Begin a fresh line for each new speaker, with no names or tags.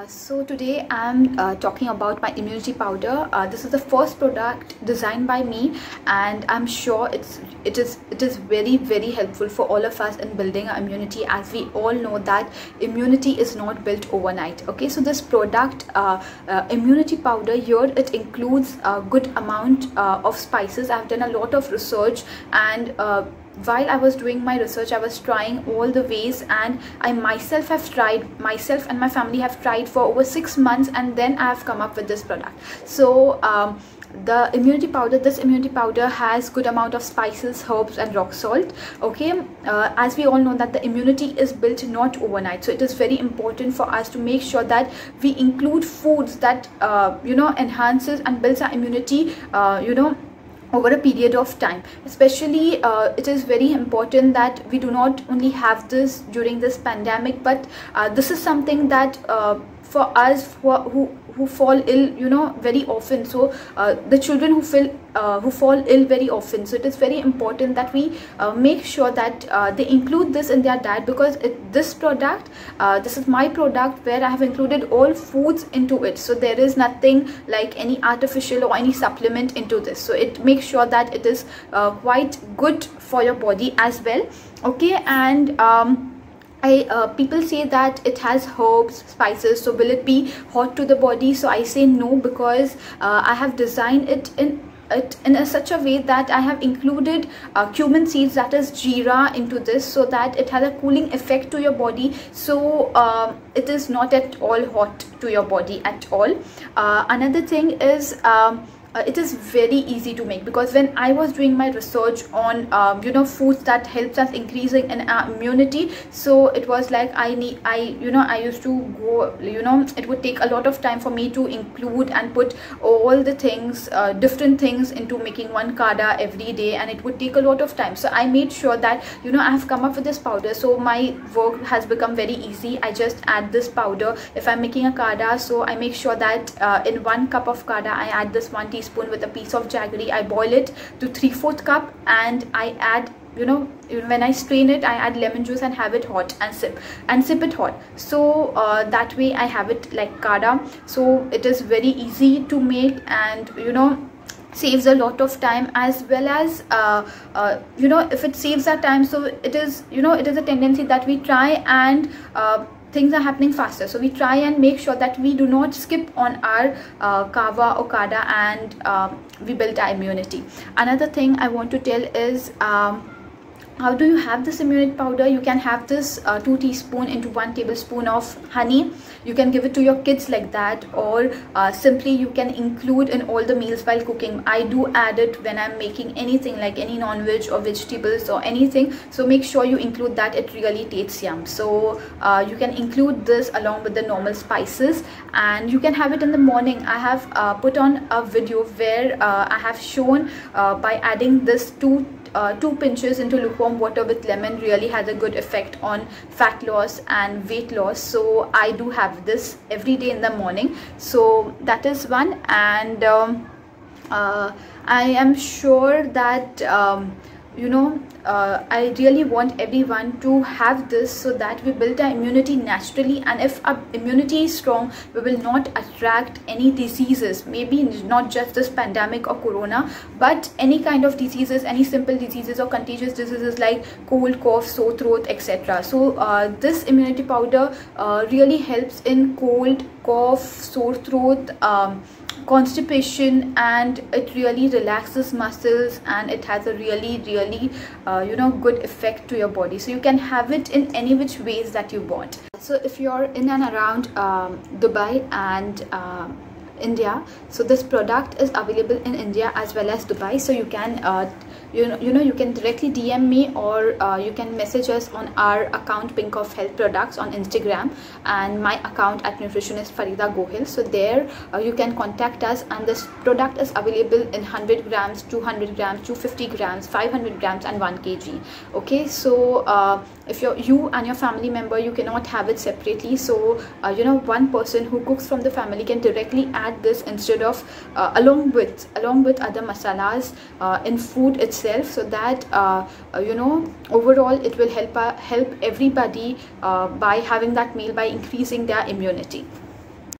So today I'm talking about my immunity powder. This is the first product designed by me, and I'm sure it is very helpful for all of us in building our immunity, as we all know that immunity is not built overnight. Okay, so this product, immunity powder, here it includes a good amount of spices. I've done a lot of research, and while I was doing my research, I was trying all the ways, and I myself and my family have tried for over 6 months, and then I have come up with this product. So the immunity powder, this immunity powder has good amount of spices, herbs and rock salt. Okay, as we all know that the immunity is built not overnight, so it is very important for us to make sure that we include foods that enhances and builds our immunity over a period of time. Especially it is very important that we do not only have this during this pandemic, but this is something that for us who fall ill very often. So the children who fall ill very often, so it is very important that we make sure that they include this in their diet, because this product, this is my product where I have included all foods into it. So there is nothing like any artificial or any supplement into this, so it makes sure that it is quite good for your body as well. Okay, and people say that it has herbs, spices, so will it be hot to the body? So I say no, because I have designed it in such a way that I have included cumin seeds, that is jeera, into this, so that it has a cooling effect to your body. So it is not at all hot to your body at all. Another thing is it is very easy to make, because when I was doing my research on foods that helps us increasing in our immunity, so it was like I used to go, it would take a lot of time for me to include and put all the things, different things into making one kada every day, and it would take a lot of time. So I made sure that I have come up with this powder, so my work has become very easy. I just add this powder if I'm making a kada. So I make sure that in 1 cup of kada I add this 1 teaspoon with a piece of jaggery. I boil it to 3/4 cup, and I add, when I strain it, I add lemon juice and have it hot and sip it hot. So that way I have it like kada. So it is very easy to make, and saves a lot of time, as well as if it saves our time, so it is it is a tendency that we try and things are happening faster, so we try and make sure that we do not skip on our kava or kada, and we build our immunity. Another thing I want to tell is how do you have this immunity powder? You can have this 2 teaspoon into 1 tablespoon of honey. You can give it to your kids like that, or simply you can include in all the meals while cooking. I do add it when I'm making anything like any non-veg or vegetables or anything, so make sure you include that. It really tastes yum. So you can include this along with the normal spices, and you can have it in the morning. I have put on a video where I have shown by adding this 2 pinches into lukewarm water with lemon really has a good effect on fat loss and weight loss. So I do have this every day in the morning. So that is one, and I am sure that I really want everyone to have this, so that we build our immunity naturally, and if our immunity is strong, we will not attract any diseases, maybe not just this pandemic or corona, but any kind of diseases, any simple diseases or contagious diseases like cold, cough, sore throat, etc. So this immunity powder really helps in cold, cough, sore throat, constipation, and it really relaxes muscles, and it has a really good effect to your body. So you can have it in any which ways that you want. So if you're in and around Dubai and India, so this product is available in India as well as Dubai. So you can you can directly DM me, or you can message us on our account Pink of Health Products on Instagram, and my account at nutritionist Farida Gohil. So there you can contact us, and this product is available in 100 grams, 200 grams, 250 grams, 500 grams and 1 kg. Okay, so if you and your family member, you cannot have it separately, so one person who cooks from the family can directly add this instead of along with other masalas in food itself, so that overall it will help everybody by having that meal, by increasing their immunity.